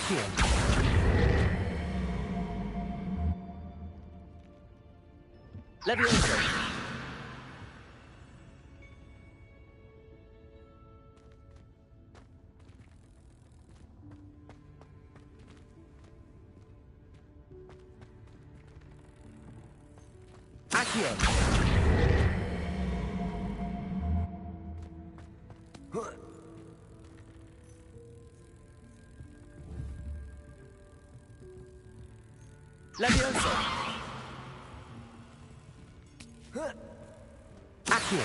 Accio. Levioso. Accio. Levioso. Accio.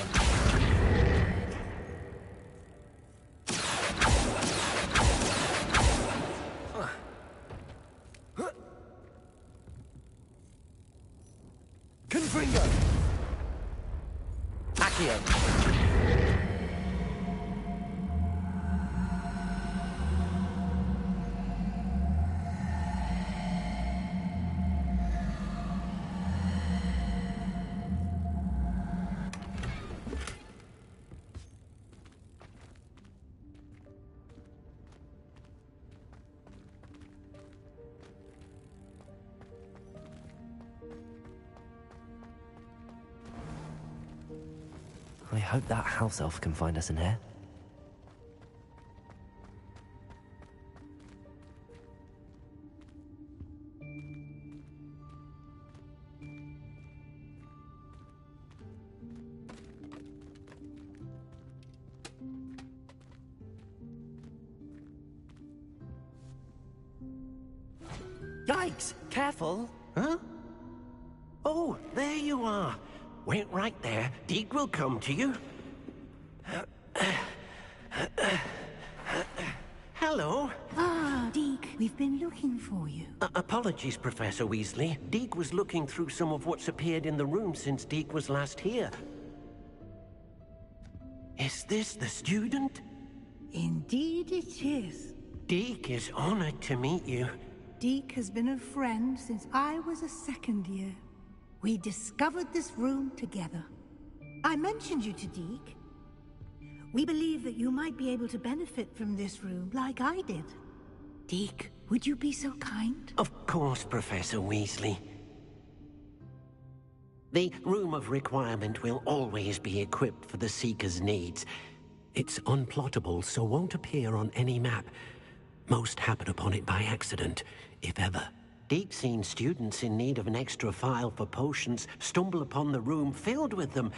Confringo. Accio. I hope that house elf can find us in here. Yikes! Careful! Huh? Oh, there you are. Wait right there. Deek will come to you. Hello. Ah, Deek, we've been looking for you. Apologies, Professor Weasley. Deek was looking through some of what's appeared in the room since Deek was last here. Is this the student? Indeed it is. Deek is honored to meet you. Deek has been a friend since I was a second year. We discovered this room together. I mentioned you to Deek. We believe that you might be able to benefit from this room like I did. Deek, would you be so kind? Of course, Professor Weasley. The Room of Requirement will always be equipped for the Seeker's needs. It's unplottable, so won't appear on any map. Most happen upon it by accident, if ever. Deek's seen students in need of an extra file for potions stumble upon the room filled with them.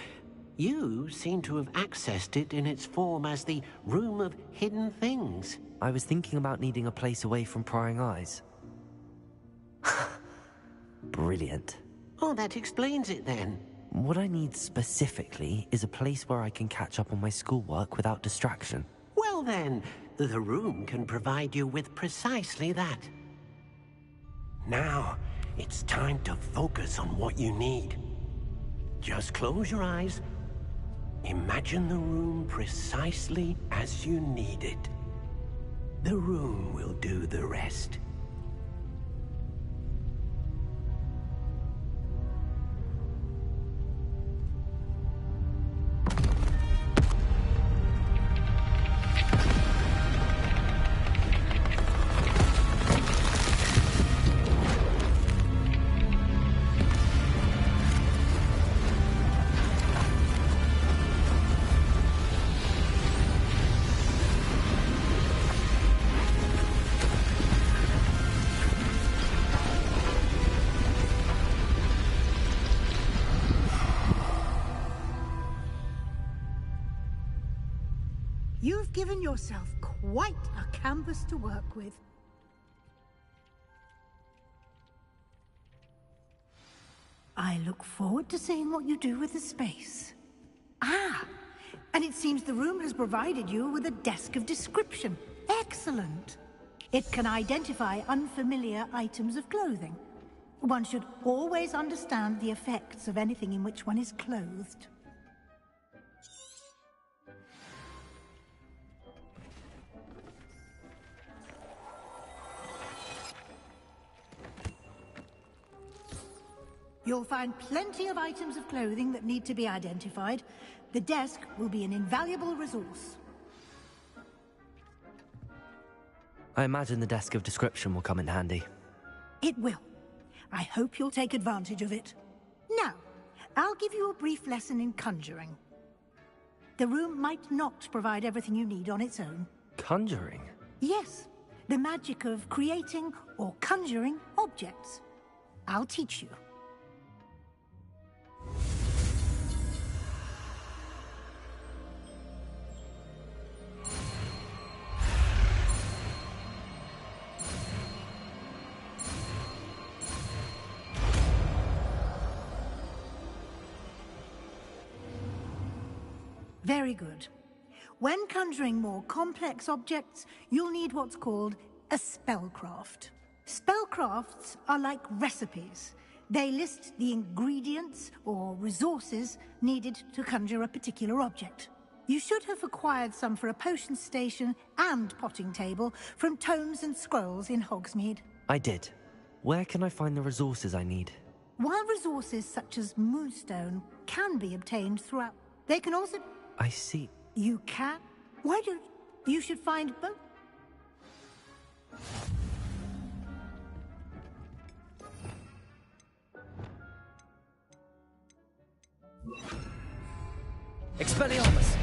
You seem to have accessed it in its form as the Room of Hidden Things. I was thinking about needing a place away from prying eyes. Brilliant. Oh, that explains it then. What I need specifically is a place where I can catch up on my schoolwork without distraction. Well then, the room can provide you with precisely that. Now, it's time to focus on what you need. Just close your eyes. Imagine the room precisely as you need it. The room will do the rest. You've given yourself quite a canvas to work with. I look forward to seeing what you do with the space. Ah, and it seems the room has provided you with a desk of description. Excellent. It can identify unfamiliar items of clothing. One should always understand the effects of anything in which one is clothed. You'll find plenty of items of clothing that need to be identified. The desk will be an invaluable resource. I imagine the desk of description will come in handy. It will. I hope you'll take advantage of it. Now, I'll give you a brief lesson in conjuring. The room might not provide everything you need on its own. Conjuring? Yes, the magic of creating or conjuring objects. I'll teach you. Very good. When conjuring more complex objects, you'll need what's called a spellcraft. Spellcrafts are like recipes. They list the ingredients or resources needed to conjure a particular object. You should have acquired some for a potion station and potting table from tomes and scrolls in Hogsmeade. I did. Where can I find the resources I need? While resources such as Moonstone can be obtained throughout, they can also... I see. You can? Why don't... You should find both. Expelliarmus!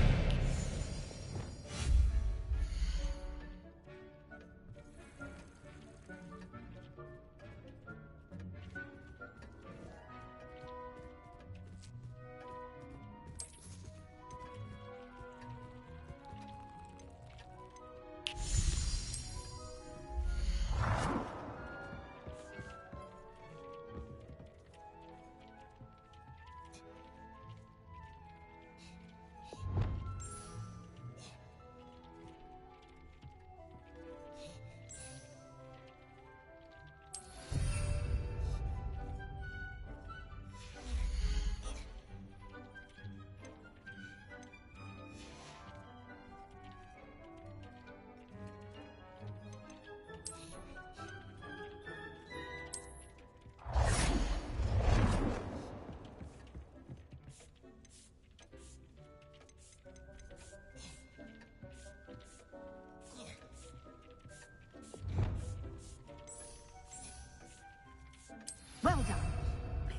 Well done.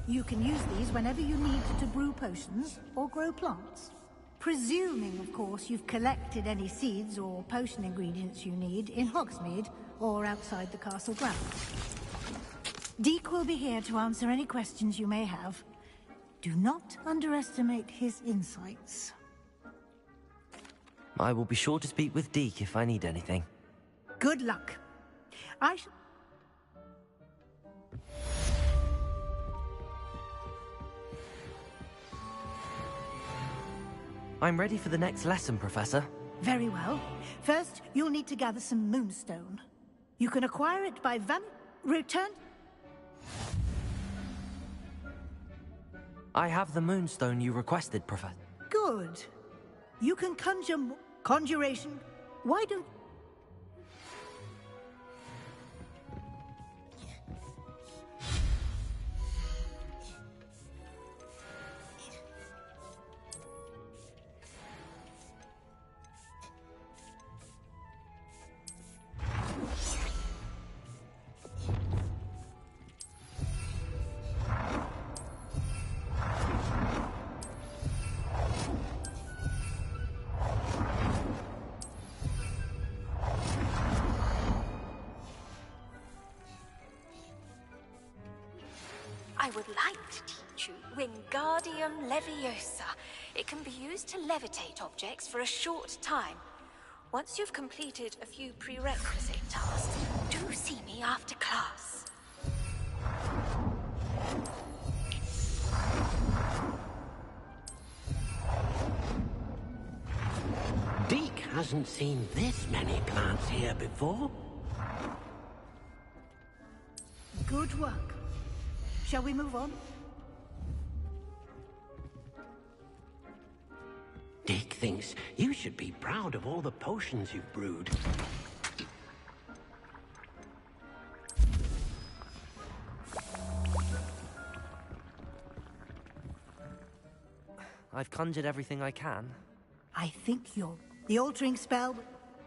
You can use these whenever you need to brew potions or grow plants. Presuming, of course, you've collected any seeds or potion ingredients you need in Hogsmeade or outside the castle grounds. Deek will be here to answer any questions you may have. Do not underestimate his insights. I will be sure to speak with Deek if I need anything. Good luck. I'm ready for the next lesson, Professor. Very well. First, you'll need to gather some Moonstone. You can acquire it by return... I have the Moonstone you requested, Professor. Good. You can conjure conjuration. Why don't... I would like to teach you Wingardium Leviosa. It can be used to levitate objects for a short time. Once you've completed a few prerequisite tasks, do see me after class. Deek hasn't seen this many plants here before. Good work. Shall we move on? Deek thinks you should be proud of all the potions you've brewed. I've conjured everything I can. I think the altering spell...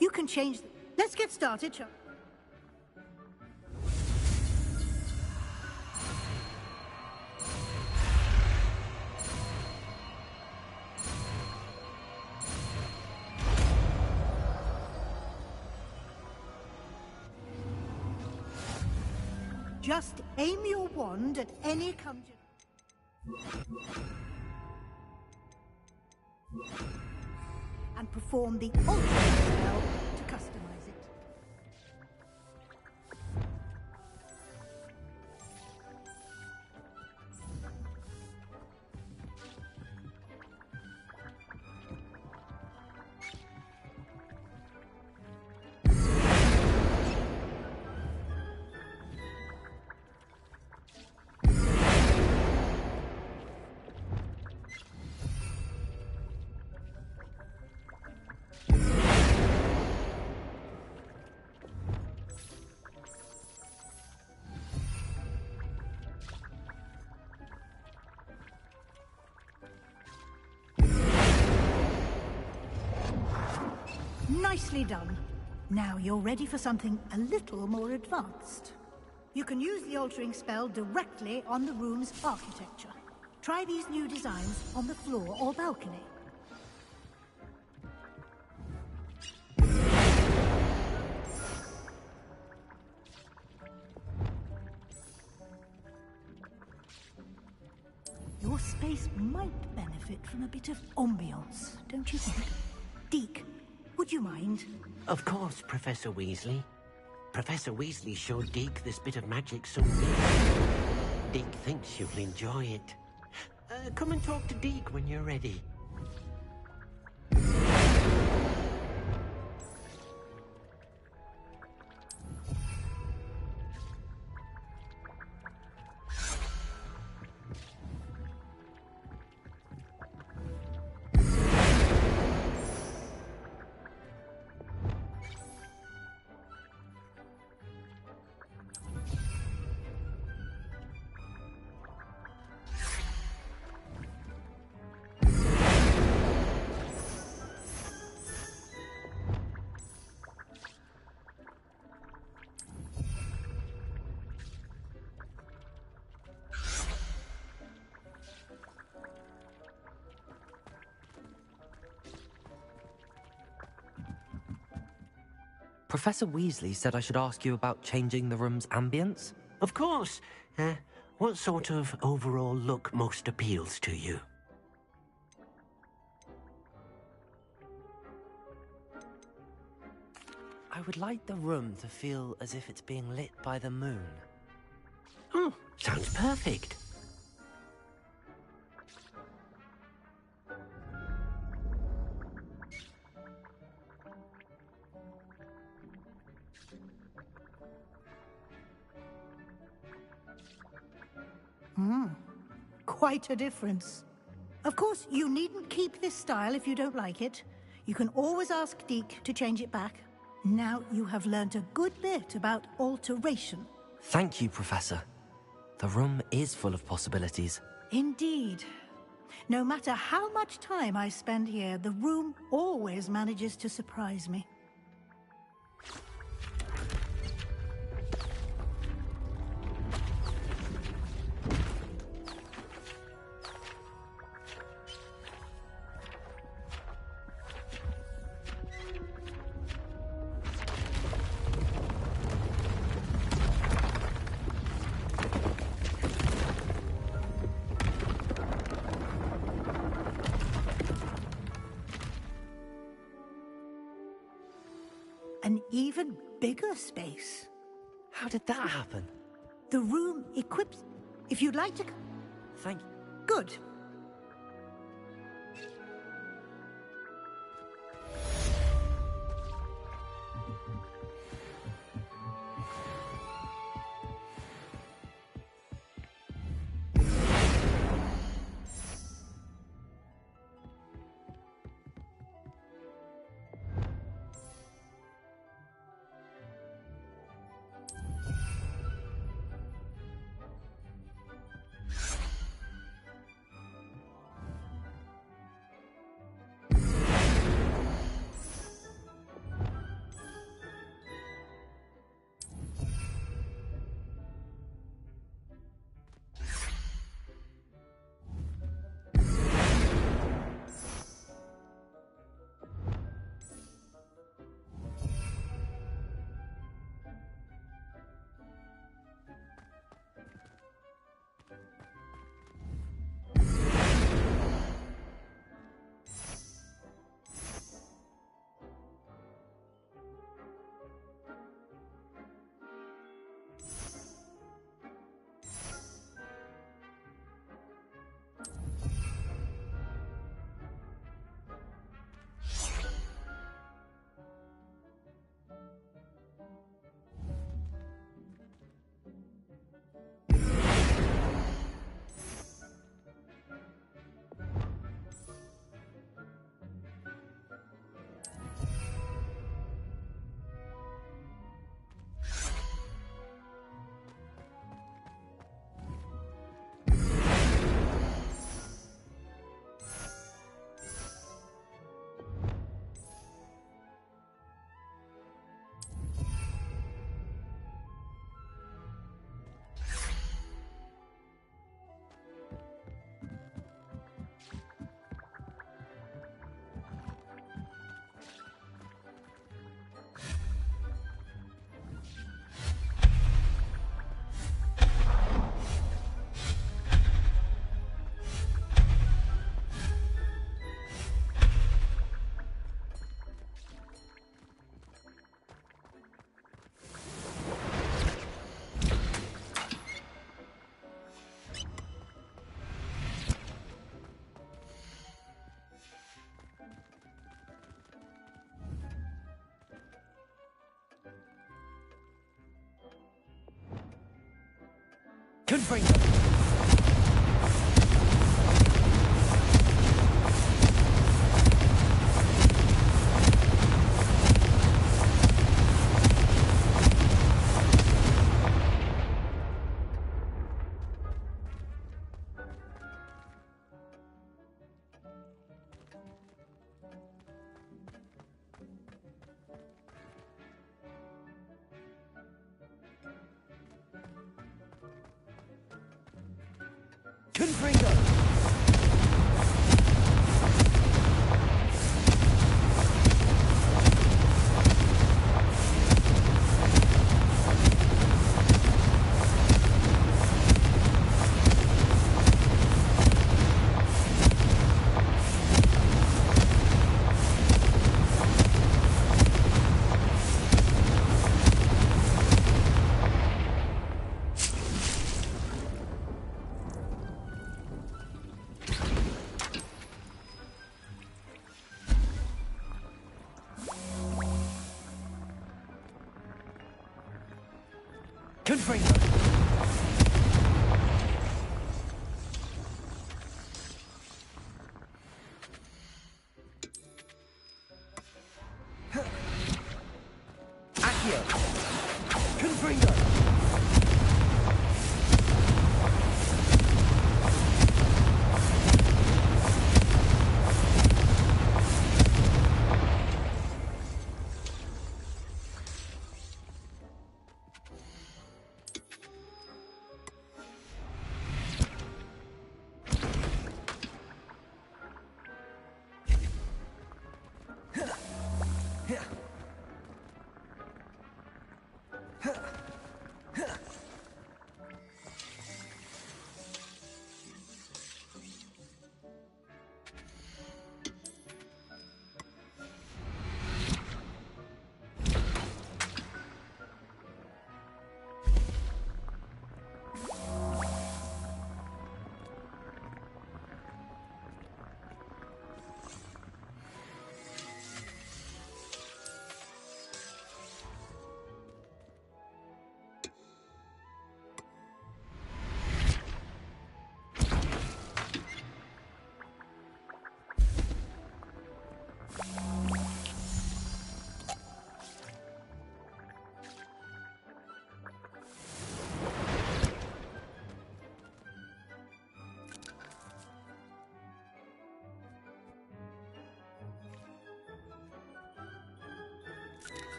You can change... Let's get started, shall... Just aim your wand at any conjure... and perform the altering spell to customize it. Nicely done. Now you're ready for something a little more advanced. You can use the altering spell directly on the room's architecture. Try these new designs on the floor or balcony. Your space might benefit from a bit of ambiance, don't you think? Deek, would you mind? Of course, Professor Weasley. Professor Weasley showed Deke this bit of magic so neat. Deke thinks you'll enjoy it. Come and talk to Deke when you're ready. Professor Weasley said I should ask you about changing the room's ambience? Of course. What sort of overall look most appeals to you? I would like the room to feel as if it's being lit by the moon. Oh, sounds perfect. Quite a difference. Of course, you needn't keep this style if you don't like it. You can always ask Deke to change it back. Now you have learnt a good bit about alteration. Thank you, Professor. The room is full of possibilities. Indeed. No matter how much time I spend here, the room always manages to surprise me. An even bigger space. How did that happen? The room equips... If you'd like to... Thank you. Good. Confringo. Confringo. Confringo. Accio. Confringo.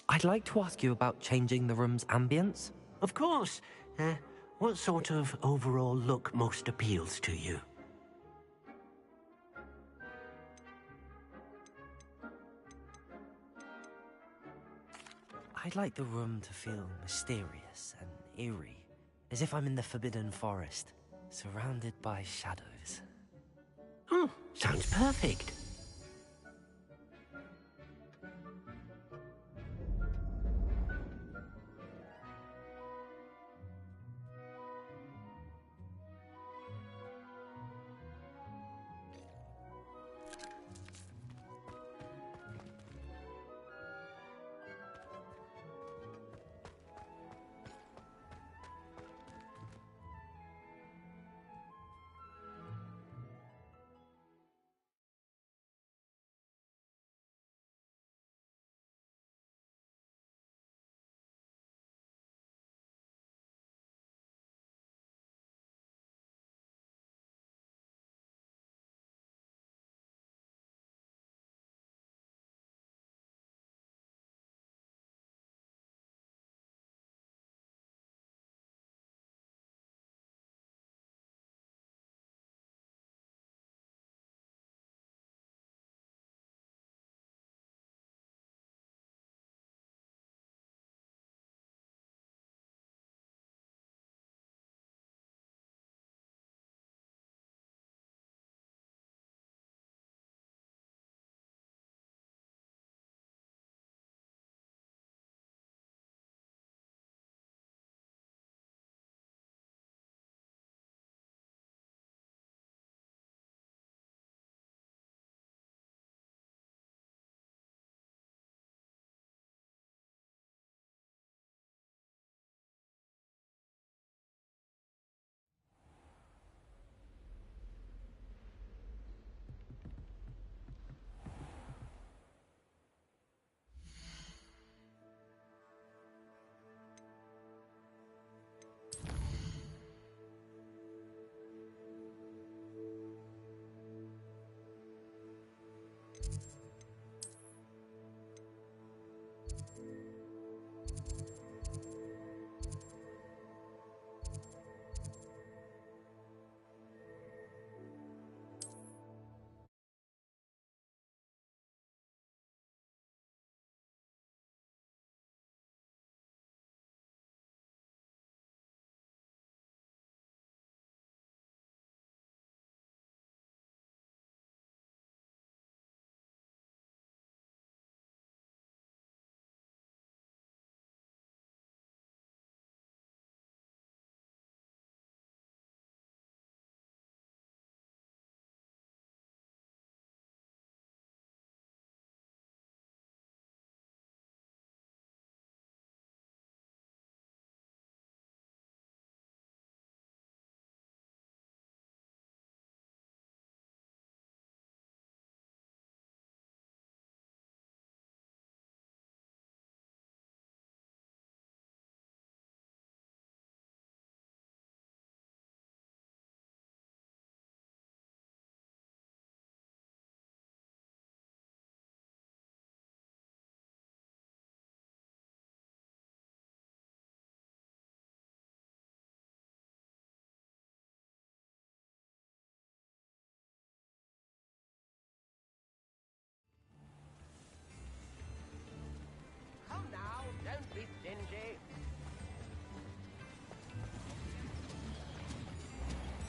I'd like to ask you about changing the room's ambience. Of course. What sort of overall look most appeals to you? I'd like the room to feel mysterious and eerie, as if I'm in the Forbidden Forest, surrounded by shadows. Oh, sounds perfect.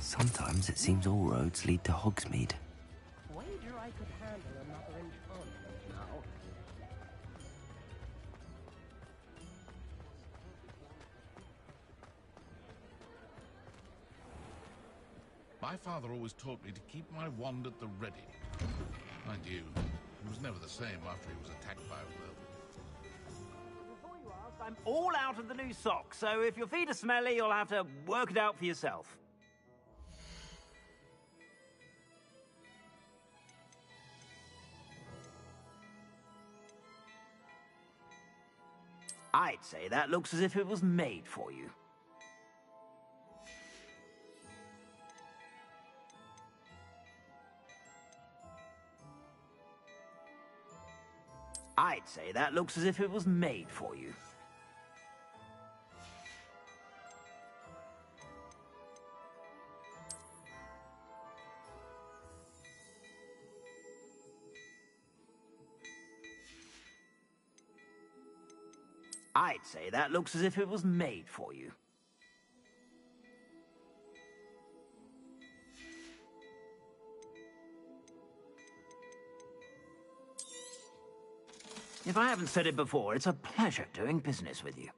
Sometimes it seems all roads lead to Hogsmeade. Wager I could handle another enchantment now. My father always taught me to keep my wand at the ready. Mind you, he was never the same after he was attacked by a werewolf. Before you ask, I'm all out of the new socks, so if your feet are smelly, you'll have to work it out for yourself. I'd say that looks as if it was made for you. I'd say that looks as if it was made for you. I'd say that looks as if it was made for you. If I haven't said it before, it's a pleasure doing business with you.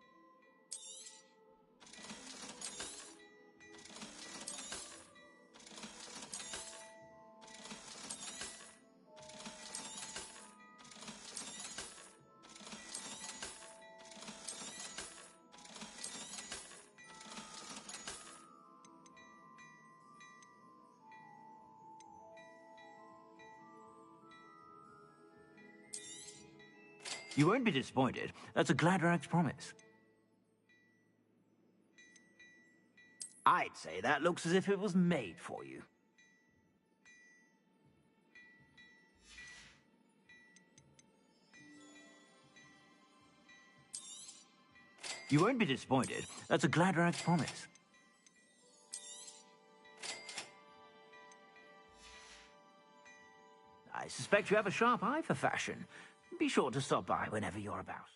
You won't be disappointed. That's a Gladrag's promise. I'd say that looks as if it was made for you. You won't be disappointed. That's a Gladrag's promise. I suspect you have a sharp eye for fashion. Be sure to stop by whenever you're about.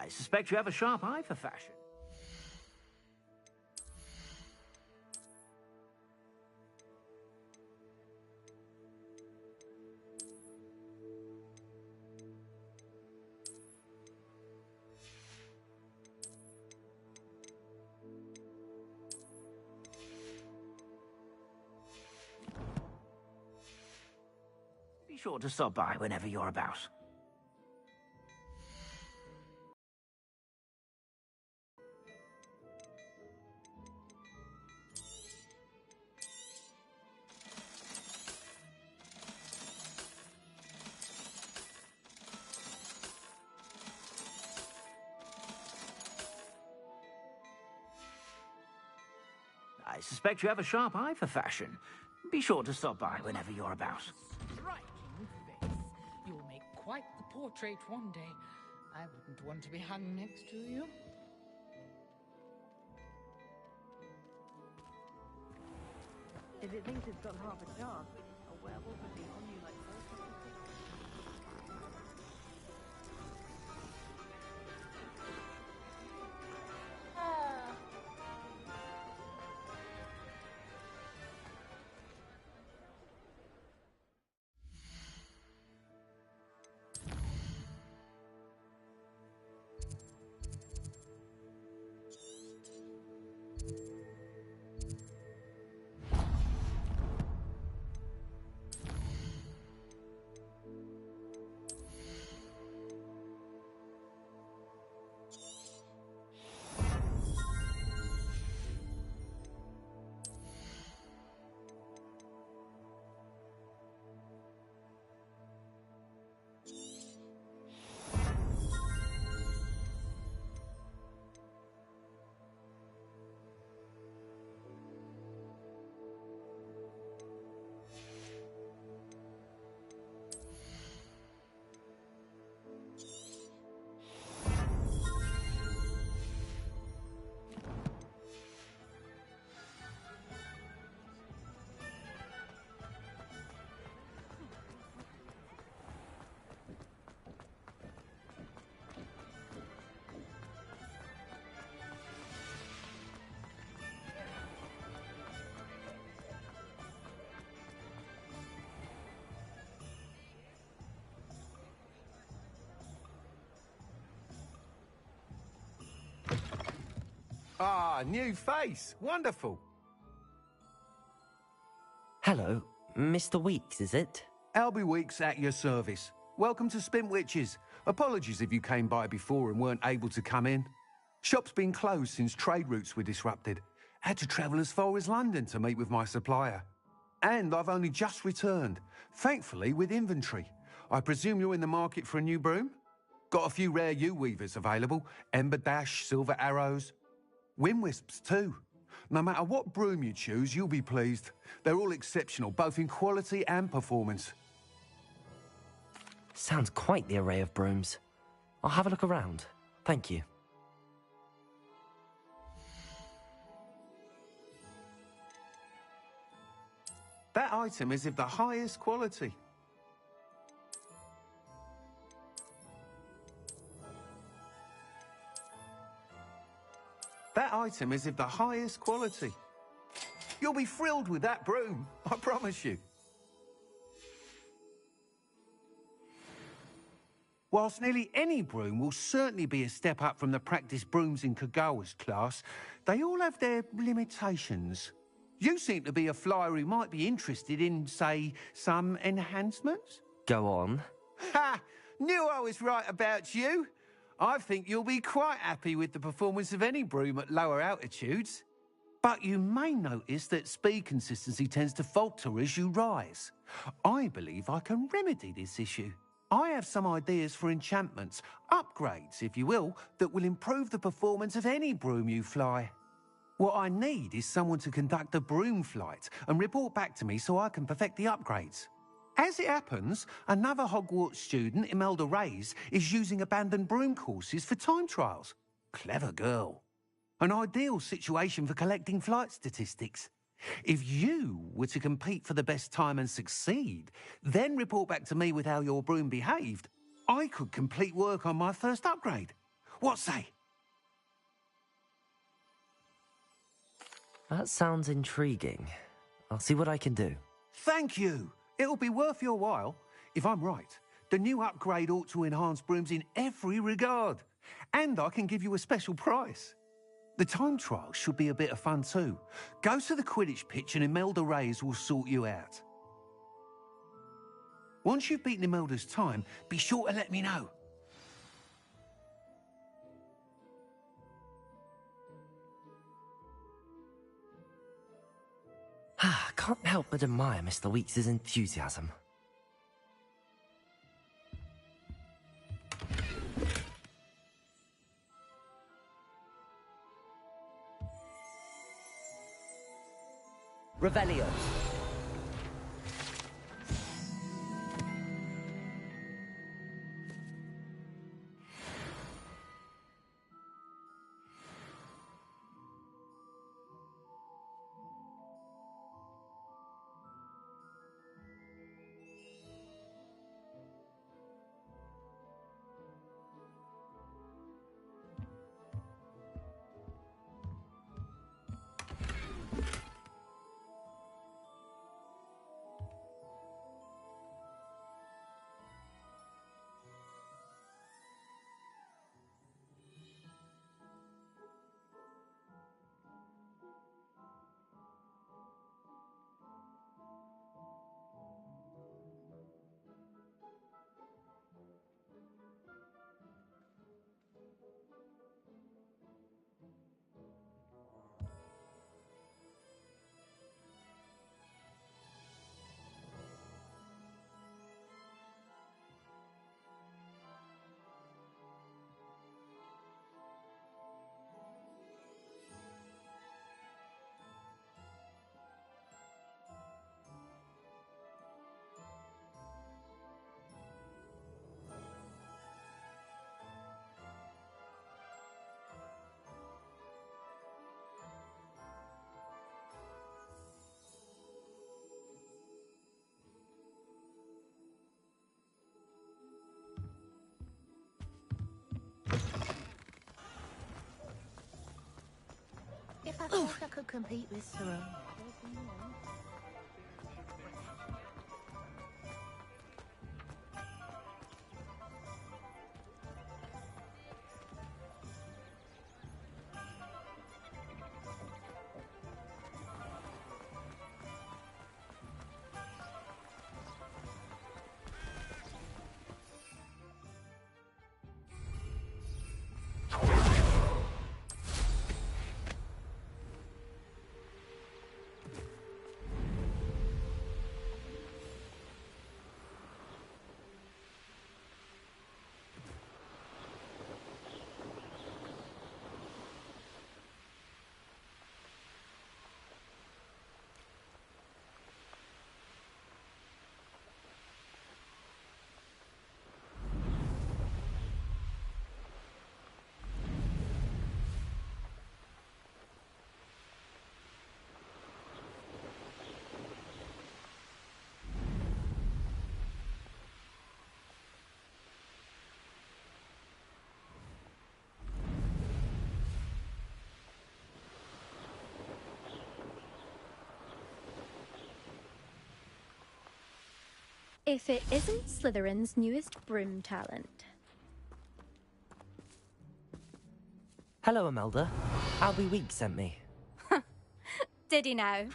I suspect you have a sharp eye for fashion. Be sure to stop by whenever you're about. suspect you have a sharp eye for fashion. Be sure to stop by whenever you're about. Striking face. You'll make quite the portrait one day. I wouldn't want to be hung next to you. If it thinks it's got half a chance, a werewolf would be on you like Ah, new face. Wonderful. Hello, Mr. Weeks, is it? Albie Weeks at your service. Welcome to Spintwitches. Apologies if you came by before and weren't able to come in. Shop's been closed since trade routes were disrupted. Had to travel as far as London to meet with my supplier. And I've only just returned, thankfully with inventory. I presume you're in the market for a new broom? Got a few rare yew-weavers available. Ember Dash, Silver Arrows. Wind-wisps too. No matter what broom you choose, you'll be pleased. They're all exceptional, both in quality and performance. Sounds quite the array of brooms. I'll have a look around. Thank you. That item is of the highest quality. That item is of the highest quality. You'll be thrilled with that broom, I promise you. Whilst nearly any broom will certainly be a step up from the practice brooms in Kagawa's class, they all have their limitations. You seem to be a flyer who might be interested in, say, some enhancements? Go on. Ha! Knew I was right about you. I think you'll be quite happy with the performance of any broom at lower altitudes. But you may notice that speed consistency tends to falter as you rise. I believe I can remedy this issue. I have some ideas for enchantments, upgrades, if you will, that will improve the performance of any broom you fly. What I need is someone to conduct a broom flight and report back to me so I can perfect the upgrades. As it happens, another Hogwarts student, Imelda Reyes, is using abandoned broom courses for time trials. Clever girl. An ideal situation for collecting flight statistics. If you were to compete for the best time and succeed, then report back to me with how your broom behaved, I could complete work on my first upgrade. What say? That sounds intriguing. I'll see what I can do. Thank you. It'll be worth your while. If I'm right, the new upgrade ought to enhance brooms in every regard. And I can give you a special price. The time trial should be a bit of fun too. Go to the Quidditch pitch and Imelda Reyes will sort you out. Once you've beaten Imelda's time, be sure to let me know. Can't help but admire Mr. Weeks' enthusiasm. Revelio. If I thought I could compete with Sir. If it isn't Slytherin's newest broom talent. Hello, Imelda. Albie Weeks sent me. Did he now?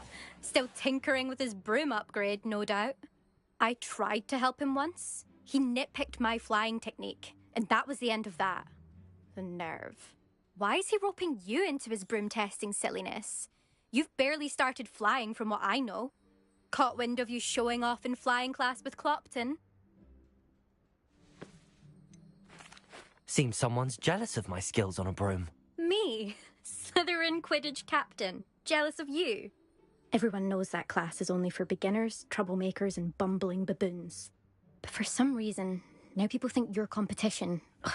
Still tinkering with his broom upgrade, no doubt. I tried to help him once. He nitpicked my flying technique, and that was the end of that. The nerve. Why is he roping you into his broom testing silliness? You've barely started flying from what I know. Caught wind of you showing off in flying class with Clopton. Seems someone's jealous of my skills on a broom. Me? Slytherin Quidditch captain. Jealous of you? Everyone knows that class is only for beginners, troublemakers, and bumbling baboons. But for some reason, now people think you're competition. Ugh,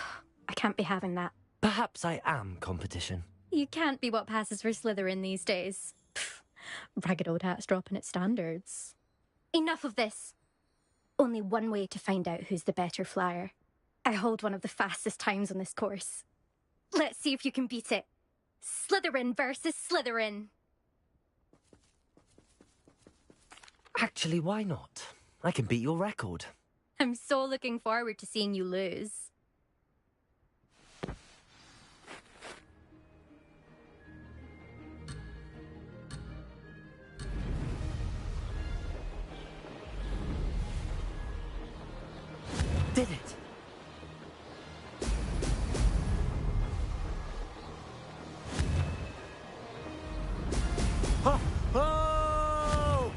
I can't be having that. Perhaps I am competition. You can't be what passes for Slytherin these days. Pfft, ragged old hat's dropping its standards. Enough of this. Only one way to find out who's the better flyer. I hold one of the fastest times on this course. Let's see if you can beat it. Slytherin versus Slytherin. Actually, why not? I can beat your record. I'm so looking forward to seeing you lose. Did it! Oh! Oh!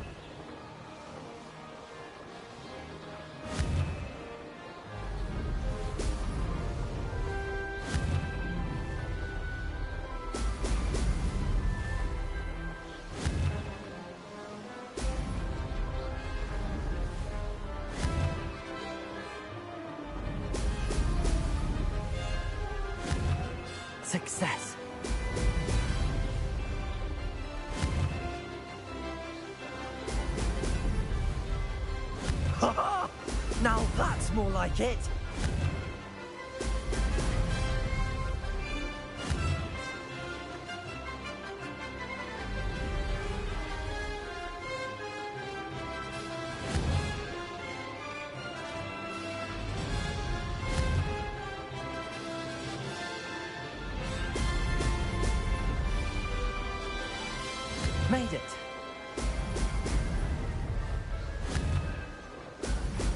Success. Now that's more like it. Made it.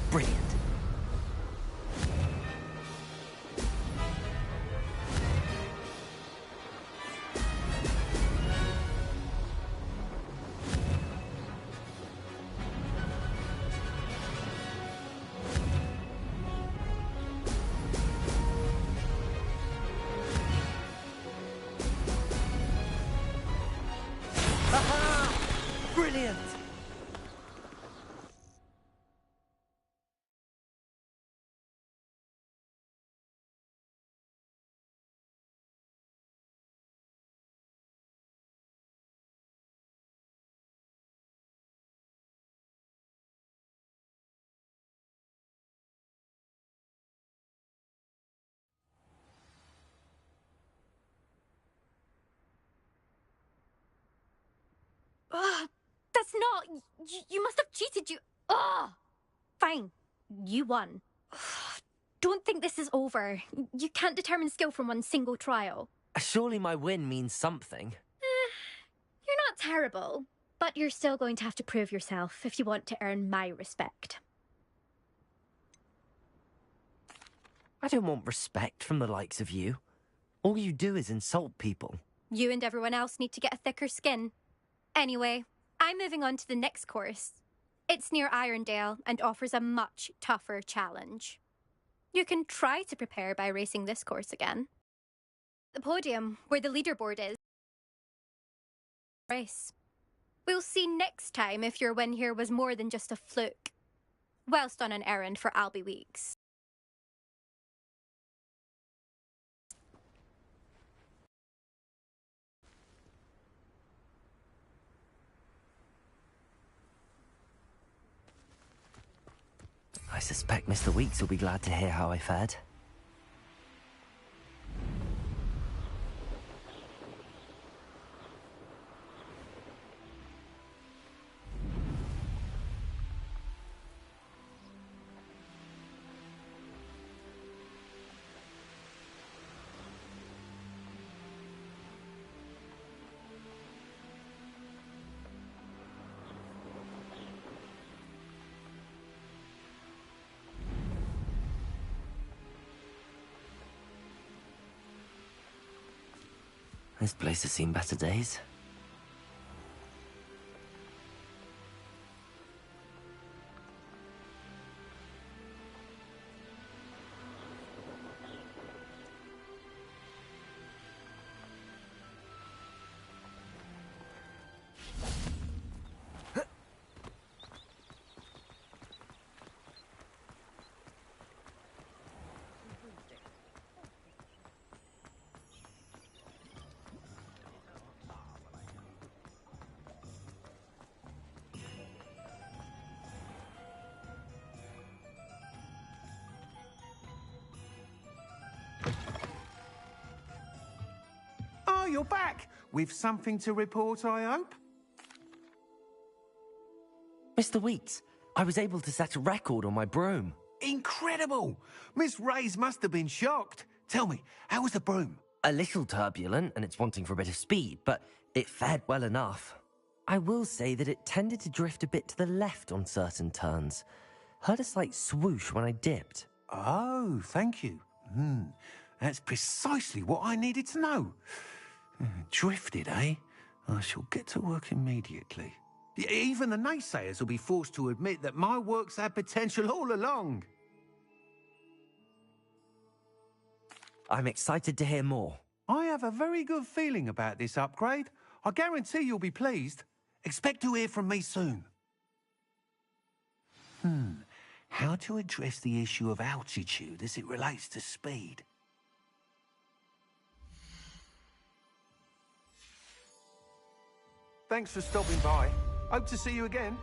Brilliant. Brilliant! Ugh, that's not... You must have cheated, you... Ugh! Fine. You won. Ugh, don't think this is over. You can't determine skill from one single trial. Surely my win means something. You're not terrible, but you're still going to have to prove yourself if you want to earn my respect. I don't want respect from the likes of you. All you do is insult people. You and everyone else need to get a thicker skin. Anyway, I'm moving on to the next course. It's near Irondale and offers a much tougher challenge. You can try to prepare by racing this course again. The podium, where the leaderboard is. Race. We'll see next time if your win here was more than just a fluke. Whilst on an errand for Albie Weeks. I suspect Mr. Weeks will be glad to hear how I fared. This place has seen better days. Oh, you're back! With something to report, I hope? Mr. Weeks, I was able to set a record on my broom. Incredible! Miss Reyes must have been shocked. Tell me, how was the broom? A little turbulent, and it's wanting for a bit of speed, but it fared well enough. I will say that it tended to drift a bit to the left on certain turns. Heard a slight swoosh when I dipped. Oh, thank you. That's precisely what I needed to know. Drifted, eh? I shall get to work immediately. Even the naysayers will be forced to admit that my work's had potential all along. I'm excited to hear more. I have a very good feeling about this upgrade. I guarantee you'll be pleased. Expect to hear from me soon. How to address the issue of altitude as it relates to speed? Thanks for stopping by. Hope to see you again.